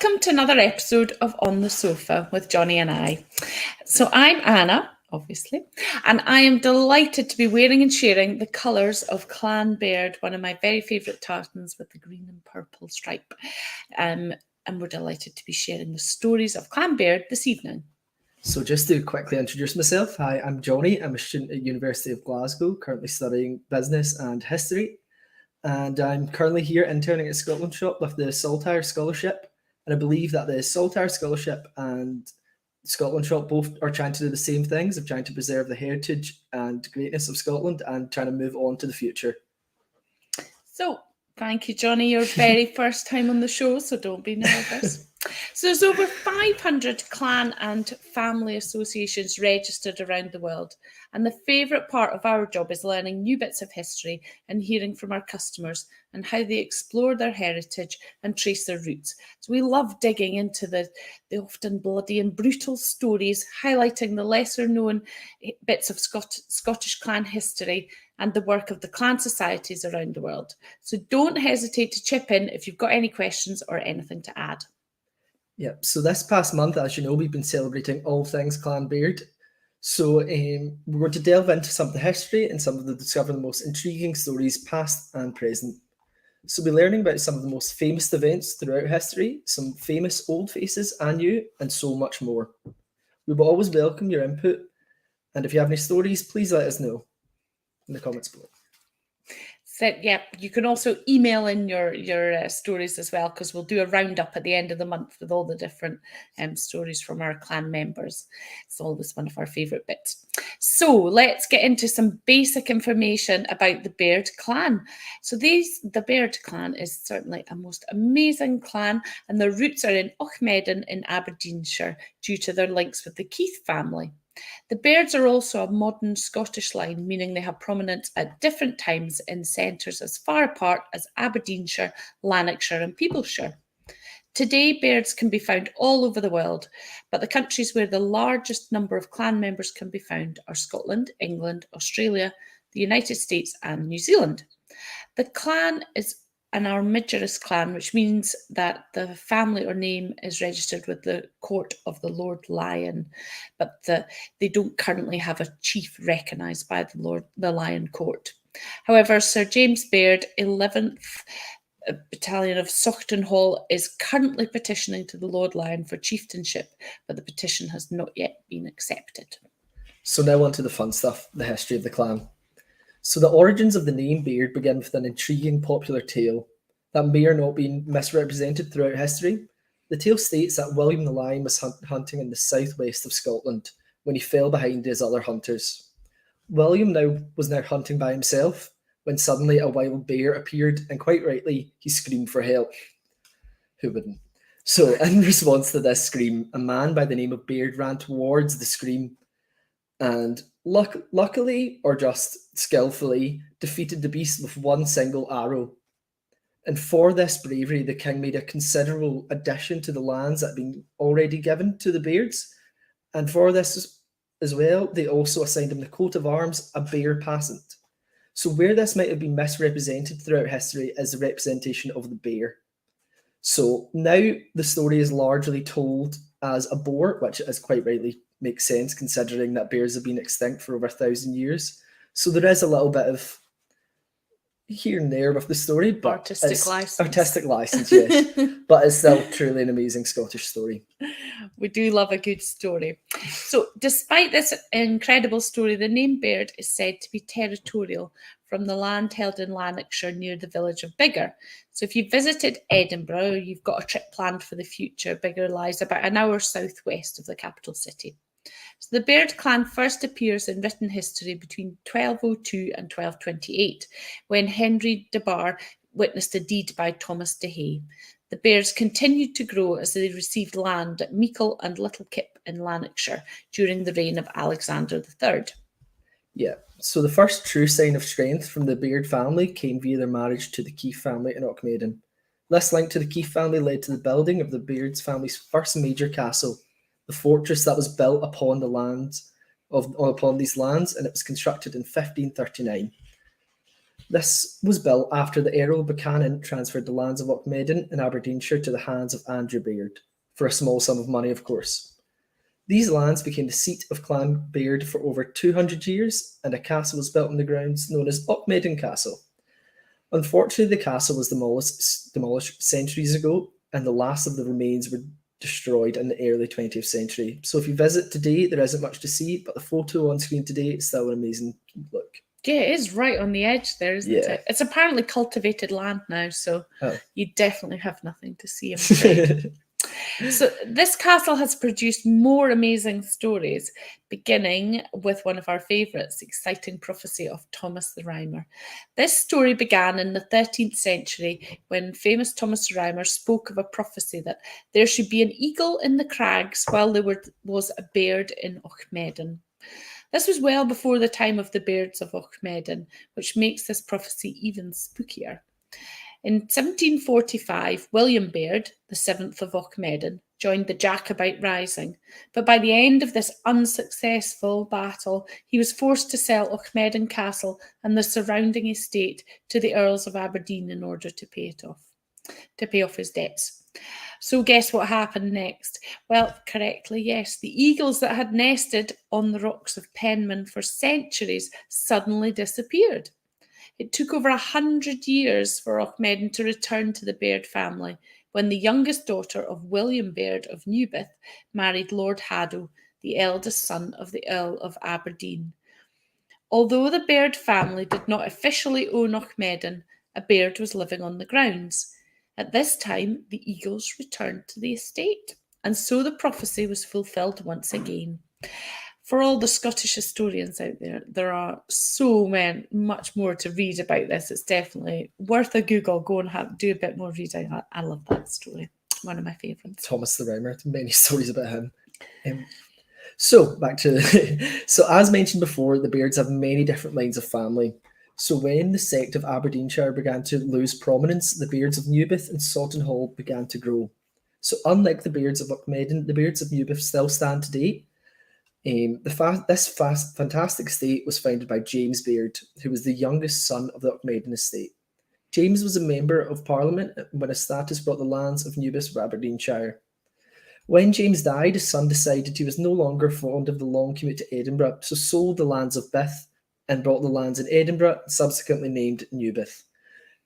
Welcome to another episode of On the Sofa with Jonny and I. So I'm Anna, obviously, and I am delighted to be wearing and sharing the colours of Clan Baird, one of my very favourite tartans with the green and purple stripe. And we're delighted to be sharing the stories of Clan Baird this evening. So just to quickly introduce myself, hi, I'm Jonny. I'm a student at University of Glasgow, currently studying business and history. And I'm currently here interning at ScotlandShop with the Saltire Scholarship. And I believe that the Saltire Scholarship and ScotlandShop both are trying to do the same things, of trying to preserve the heritage and greatness of Scotland and trying to move on to the future. So, thank you, Jonny. Your very first time on the show, so don't be nervous. So there's over 500 clan and family associations registered around the world. And the favourite part of our job is learning new bits of history and hearing from our customers and how they explore their heritage and trace their roots. So we love digging into the often bloody and brutal stories, highlighting the lesser known bits of Scottish clan history and the work of the clan societies around the world. So don't hesitate to chip in if you've got any questions or anything to add. Yep, so this past month, as you know, we've been celebrating all things Clan Baird. So we're going to delve into some of the history and discover the most intriguing stories past and present. So we'll be learning about some of the most famous events throughout history, some famous old faces and new, and so much more. We will always welcome your input, and if you have any stories, please let us know in the comments below. So, yeah, you can also email in your stories as well, because we'll do a roundup at the end of the month with all the different stories from our clan members. It's always one of our favourite bits. So let's get into some basic information about the Baird clan. So the Baird clan is certainly a most amazing clan, and their roots are in Auchmedden in Aberdeenshire due to their links with the Keith family. The Bairds are also a modern Scottish line, meaning they have prominence at different times in centres as far apart as Aberdeenshire, Lanarkshire and Peeblesshire. Today, Bairds can be found all over the world, but the countries where the largest number of clan members can be found are Scotland, England, Australia, the United States and New Zealand. The clan is an armigerous clan, which means that the family or name is registered with the court of the Lord Lion, but they don't currently have a chief recognised by the Lion Court. However, Sir James Baird, 11th Battalion of Saughton Hall, is currently petitioning to the Lord Lion for chieftainship, but the petition has not yet been accepted. So now on to the fun stuff, the history of the clan. So the origins of the name Baird begin with an intriguing popular tale that may or not be misrepresented throughout history. The tale states that William the Lion was hunting in the southwest of Scotland when he fell behind his other hunters. William was now hunting by himself when suddenly a wild bear appeared, and quite rightly, he screamed for help. Who wouldn't? So in response to this scream, a man by the name of Baird ran towards the scream and luckily, or just skillfully, defeated the beast with one single arrow. And for this bravery, the king made a considerable addition to the lands that had been already given to the Bairds. And for this as well, they also assigned him the coat of arms, a bear passant. So where this might have been misrepresented throughout history is the representation of the bear. So now the story is largely told as a boar, which is quite rightly makes sense considering that bears have been extinct for over 1,000 years. So there is a little bit of here and there with the story, but artistic license, yes. But it's still truly an amazing Scottish story. We do love a good story. So despite this incredible story, the name Baird is said to be territorial from the land held in Lanarkshire near the village of Biggar. So if you visited Edinburgh, you've got a trip planned for the future. Biggar lies about an hour southwest of the capital city. So the Baird clan first appears in written history between 1202 and 1228, when Henry de Bar witnessed a deed by Thomas de Hay. The Bairds continued to grow as they received land at Meikle and Little Kip in Lanarkshire during the reign of Alexander III. Yeah, so the first true sign of strength from the Baird family came via their marriage to the Keith family in Auchmedden. This link to the Keith family led to the building of the Bairds family's first major castle, the fortress that was built upon these lands, and it was constructed in 1539. This was built after the Earl Buchanan transferred the lands of Auchmedden in Aberdeenshire to the hands of Andrew Baird, for a small sum of money, of course. These lands became the seat of Clan Baird for over 200 years, and a castle was built on the grounds known as Auchmedden Castle. Unfortunately, the castle was demolished centuries ago, and the last of the remains were destroyed in the early 20th century. So if you visit today, there isn't much to see, but the photo on screen today is still an amazing look. Yeah, it is right on the edge there, isn't it? It's apparently cultivated land now, so you definitely have nothing to see, I'm afraid. So this castle has produced more amazing stories, beginning with one of our favourites, the exciting prophecy of Thomas the Rhymer. This story began in the 13th century when famous Thomas the Rhymer spoke of a prophecy that there should be an eagle in the crags while there was a Baird in Auchmedden. This was well before the time of the Bairds of Auchmedden, which makes this prophecy even spookier. In 1745, William Baird, the 7th of Auchmedden, joined the Jacobite Rising, but by the end of this unsuccessful battle, he was forced to sell Auchmedden Castle and the surrounding estate to the Earls of Aberdeen in order to pay off his debts. So guess what happened next? Well, correctly, yes, the eagles that had nested on the rocks of Penman for centuries suddenly disappeared. It took over 100 years for Auchmedden to return to the Baird family when the youngest daughter of William Baird of Newbyth married Lord Haddo, the eldest son of the Earl of Aberdeen. Although the Baird family did not officially own Auchmedden, a Baird was living on the grounds. At this time, the eagles returned to the estate, and so the prophecy was fulfilled once again. For all the Scottish historians out there, there are so much more to read about this. It's definitely worth a Google. Go and do a bit more reading. I love that story. One of my favourites. Thomas the Rhymer, many stories about him. So as mentioned before, the Bairds have many different lines of family. So when the sect of Aberdeenshire began to lose prominence, the Bairds of Newbyth and Saughton began to grow. So unlike the Bairds of Auchmedden, the Bairds of Newbyth still stand today. This fantastic estate was founded by James Baird, who was the youngest son of the Auchmedden estate. James was a member of Parliament when his status brought the lands of Newbyth from Aberdeenshire. When James died, his son decided he was no longer fond of the long commute to Edinburgh, so sold the lands of Bith and bought the lands in Edinburgh, subsequently named Newbyth.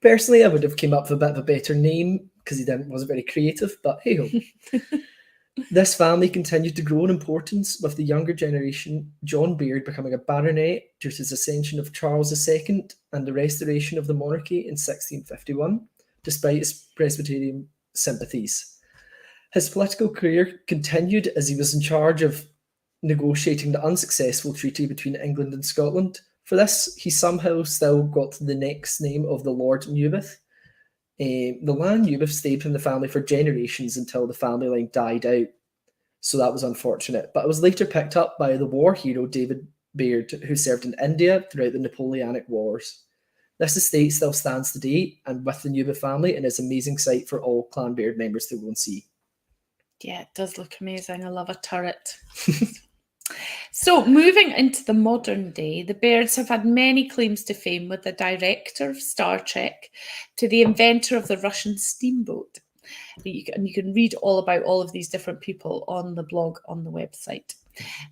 Personally, I would have came up with a bit of a better name because he wasn't very creative, but hey-ho. This family continued to grow in importance, with the younger generation, John Baird, becoming a baronet due to his ascension of Charles II and the restoration of the monarchy in 1651, despite his Presbyterian sympathies. His political career continued as he was in charge of negotiating the unsuccessful treaty between England and Scotland. For this, he somehow still got the next name of the Lord Newbyth. The land Newbyth stayed from the family for generations until the family line died out. So that was unfortunate. But it was later picked up by the war hero David Baird, who served in India throughout the Napoleonic Wars. This estate still stands today and with the Newbyth family and is an amazing sight for all Clan Baird members to go and see. Yeah, it does look amazing. I love a turret. So moving into the modern day, the Bairds have had many claims to fame, with the director of Star Trek to the inventor of the Russian steamboat. And you can read all about all of these different people on the blog on the website,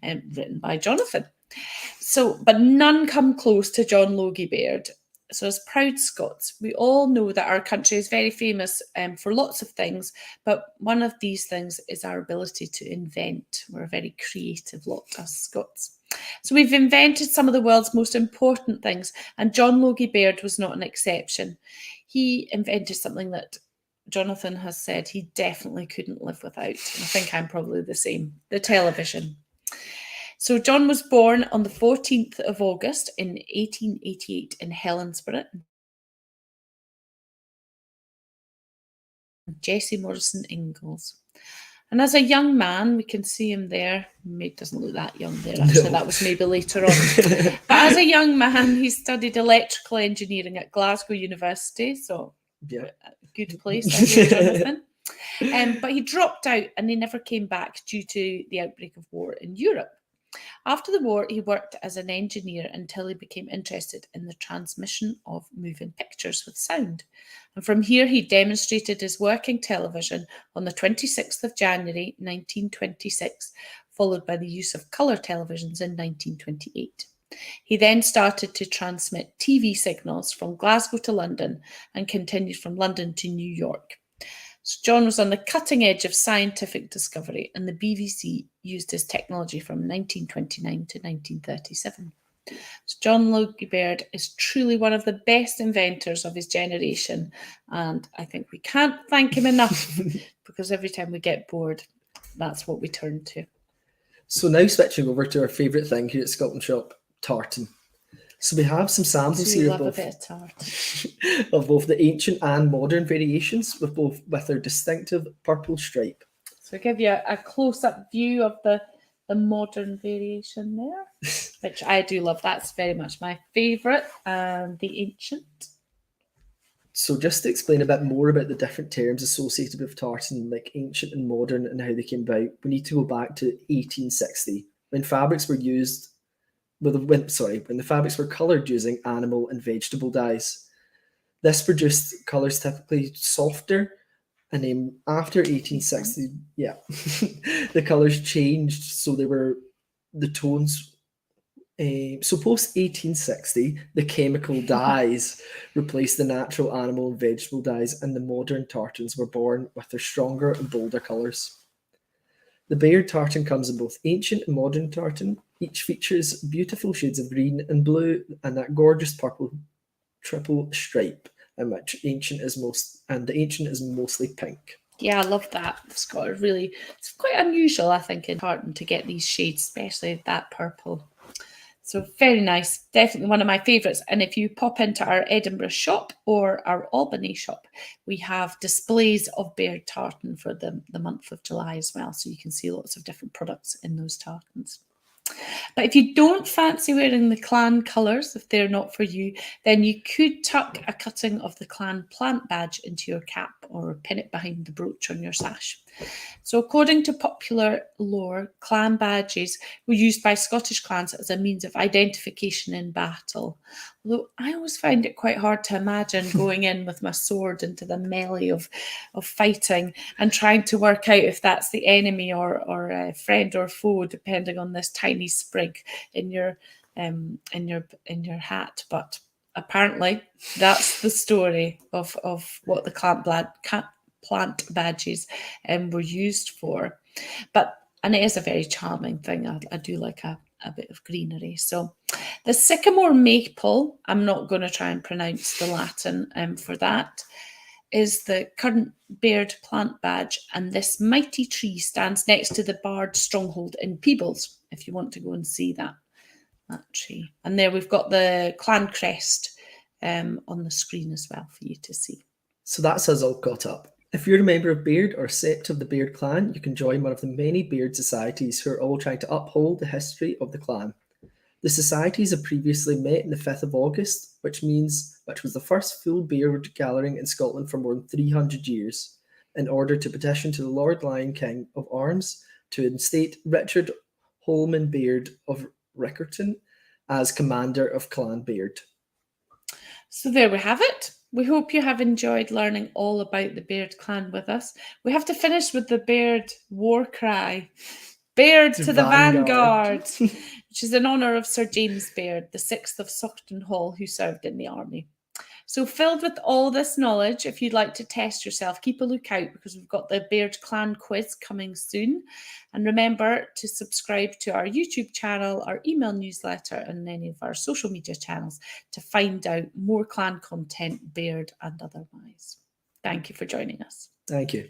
written by Jonathan. So, but none come close to John Logie Baird. So as proud Scots, we all know that our country is very famous for lots of things, but one of these things is our ability to invent. We're a very creative lot, us Scots. So we've invented some of the world's most important things, and John Logie Baird was not an exception. He invented something that Jonathan has said he definitely couldn't live without. I think I'm probably the same, the television. So John was born on the 14th of August in 1888 in Helensburgh. Jesse Morrison Ingalls. And as a young man, we can see him there. He doesn't look that young there, actually. No. That was maybe later on. But as a young man, he studied electrical engineering at Glasgow University. So yeah, a good place, I think, Jonathan. But he dropped out and he never came back due to the outbreak of war in Europe. After the war, he worked as an engineer until he became interested in the transmission of moving pictures with sound. And from here, he demonstrated his working television on the 26th of January 1926, followed by the use of colour televisions in 1928. He then started to transmit TV signals from Glasgow to London and continued from London to New York. So John was on the cutting edge of scientific discovery, and the BBC used his technology from 1929 to 1937. So John Logie Baird is truly one of the best inventors of his generation, and I think we can't thank him enough because every time we get bored, that's what we turn to. So now switching over to our favourite thing here at Scotland Shop, tartan. So we have some samples here love a bit of tartan. of both the ancient and modern variations with their distinctive purple stripe. So I'll give you a close-up view of the modern variation there, which I do love. That's very much my favourite, and the ancient. So just to explain a bit more about the different terms associated with tartan, like ancient and modern, and how they came about, we need to go back to 1860, when fabrics were used when the fabrics were coloured using animal and vegetable dyes. This produced colours typically softer, and then after 1860, the colours changed, so the tones. So post 1860, the chemical dyes replaced the natural animal and vegetable dyes, and the modern tartans were born with their stronger and bolder colours. The Baird tartan comes in both ancient and modern tartan. Each features beautiful shades of green and blue and that gorgeous purple triple stripe, in which the ancient is mostly pink. Yeah, I love that. It's quite unusual, I think, in tartan to get these shades, especially that purple. So very nice, definitely one of my favourites. And if you pop into our Edinburgh shop or our Albany shop, we have displays of Baird tartan for the month of July as well. So you can see lots of different products in those tartans. But if you don't fancy wearing the clan colours, if they're not for you, then you could tuck a cutting of the clan plant badge into your cap or pin it behind the brooch on your sash. So according to popular lore, clan badges were used by Scottish clans as a means of identification in battle. Although I always find it quite hard to imagine going in with my sword into the melee of fighting and trying to work out if that's the enemy or a friend or foe, depending on this tiny sprig in your hat. But apparently that's the story of what the plant badges were used for. And it is a very charming thing. I do like a bit of greenery. So the sycamore maple, I'm not going to try and pronounce the Latin for that, is the current Baird plant badge, and this mighty tree stands next to the Bard stronghold in Peebles, if you want to go and see that tree. And there we've got the clan crest on the screen as well for you to see. So that's us all caught up. If you're a member of Baird or a sept of the Baird clan, you can join one of the many Baird societies who are all trying to uphold the history of the clan. The societies have previously met on the 5th of August, which was the first full Baird gathering in Scotland for more than 300 years, in order to petition to the Lord Lion King of Arms to instate Richard Holman Baird of Riccarton as commander of Clan Baird. So there we have it. We hope you have enjoyed learning all about the Baird clan with us. We have to finish with the Baird war cry. Baird to the vanguard, which is in honour of Sir James Baird, the 6th of Saughton Hall, who served in the army. So filled with all this knowledge, if you'd like to test yourself, keep a lookout because we've got the Baird Clan quiz coming soon. And remember to subscribe to our YouTube channel, our email newsletter, and any of our social media channels to find out more clan content, Baird and otherwise. Thank you for joining us. Thank you.